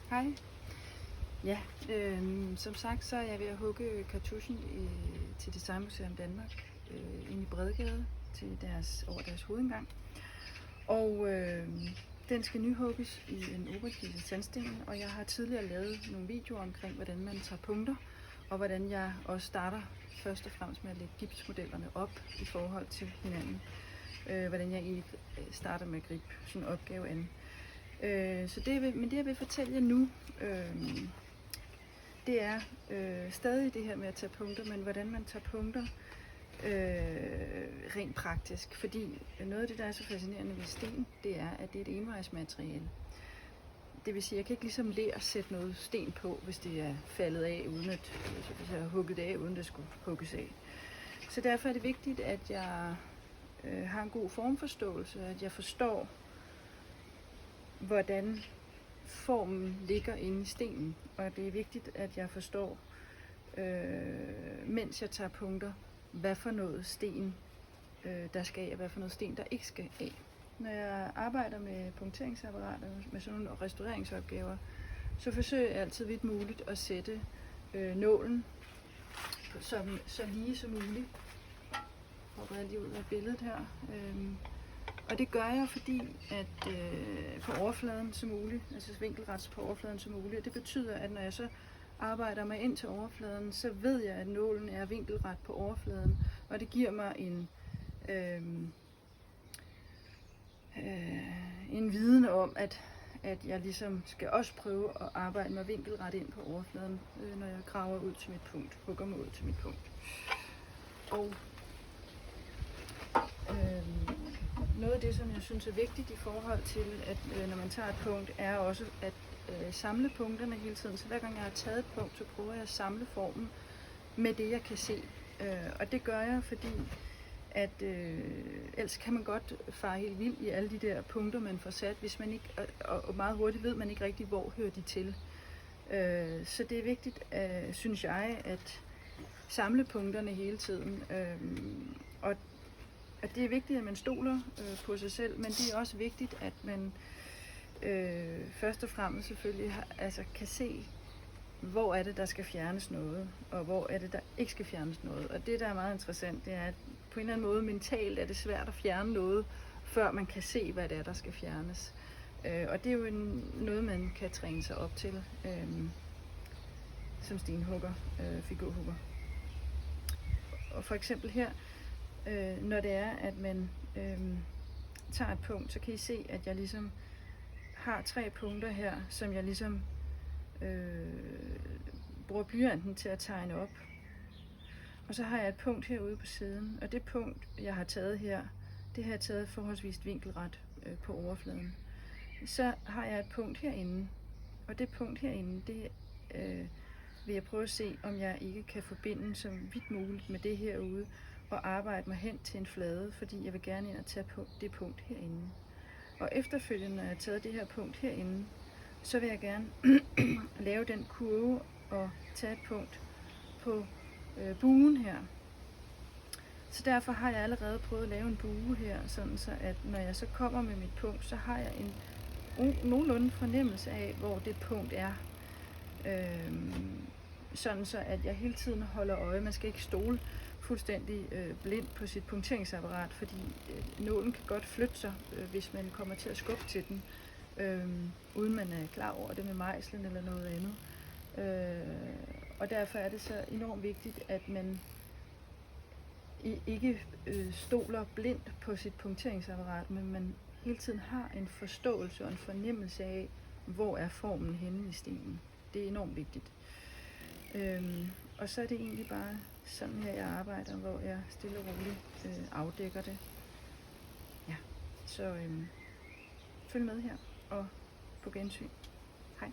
Hej. Ja, som sagt, så er jeg ved at hugge kartuschen til Designmuseum Danmark inde i Bredgade over deres hovedindgang. Og den skal nyhugges i en oberkilde sandsten, og jeg har tidligere lavet nogle videoer omkring, hvordan man tager punkter, og hvordan jeg også starter først og fremmest med at lægge gipsmodellerne op i forhold til hinanden. Hvordan jeg egentlig starter med at gribe sådan en opgave an. Men det jeg vil fortælle jer nu, det er stadig det her med at tage punkter, men hvordan man tager punkter rent praktisk. Fordi noget af det, der er så fascinerende ved sten, det er, at det er et envejsmateriale. Det vil sige, at jeg kan ikke ligesom lære at sætte noget sten på, hvis det er faldet af, hvis jeg har hugget det af, uden det skulle hugges af. Så derfor er det vigtigt, at jeg har en god formforståelse, at jeg forstår, hvordan formen ligger inde i stenen. Og det er vigtigt, at jeg forstår, mens jeg tager punkter, hvad for noget sten der skal af, og hvad for noget sten der ikke skal af. Når jeg arbejder med punkteringsapparater, med sådan nogle restaureringsopgaver, så forsøger jeg altid vidt muligt at sætte nålen så lige som muligt. Hopper jeg lige ud af billedet her. Og det gør jeg, fordi at på overfladen så muligt, altså vinkelret på overfladen så muligt. Og det betyder, at når jeg så arbejder mig ind til overfladen, så ved jeg, at nålen er vinkelret på overfladen. Og det giver mig en viden om, at jeg ligesom skal også prøve at arbejde mig vinkelret ind på overfladen, når jeg graver ud til mit punkt, hugger mig ud til mit punkt. Og noget af det, som jeg synes er vigtigt i forhold til, at når man tager et punkt, er også at samle punkterne hele tiden. Så hver gang jeg har taget et punkt, så prøver jeg at samle formen med det, jeg kan se. Og det gør jeg, fordi at ellers kan man godt fare helt vildt i alle de der punkter, man får sat, hvis man ikke, og meget hurtigt ved man ikke rigtig, hvor hører de til. Så det er vigtigt, synes jeg, at samle punkterne hele tiden. Og at det er vigtigt, at man stoler på sig selv, men det er også vigtigt, at man først og fremmest selvfølgelig kan se, hvor er det, der skal fjernes noget, og hvor er det, der ikke skal fjernes noget. Og det, der er meget interessant, det er, at på en eller anden måde mentalt er det svært at fjerne noget, før man kan se, hvad det er, der skal fjernes. Og det er jo noget, man kan træne sig op til som stenhugger, figurhugger. Og for eksempel her, når det er, at man tager et punkt, så kan I se, at jeg ligesom har 3 punkter her, som jeg ligesom bruger blyanten til at tegne op. Og så har jeg et punkt herude på siden, og det punkt, jeg har taget her, det har jeg taget forholdsvis vinkelret på overfladen. Så har jeg et punkt herinde, og det punkt herinde, det vil jeg prøve at se, om jeg ikke kan forbinde så vidt muligt med det herude, og arbejde mig hen til en flade, fordi jeg vil gerne ind og tage på det punkt herinde. Og efterfølgende, når jeg har taget det her punkt herinde, så vil jeg gerne lave den kurve og tage et punkt på buen her. Så derfor har jeg allerede prøvet at lave en bue her, sådan så at når jeg så kommer med mit punkt, så har jeg en nogenlunde fornemmelse af, hvor det punkt er. Sådan så at jeg hele tiden holder øje. Man skal ikke stole fuldstændig blind på sit punkteringsapparat, fordi nålen kan godt flytte sig, hvis man kommer til at skubbe til den, uden man er klar over det med mejslen eller noget andet. Og derfor er det så enormt vigtigt, at man ikke stoler blindt på sit punkteringsapparat, men man hele tiden har en forståelse og en fornemmelse af, hvor er formen henne i stenen. Det er enormt vigtigt. Og så er det egentlig bare sådan her, jeg arbejder, hvor jeg stille og roligt afdækker det. Ja, så følg med her og på gensyn. Hej.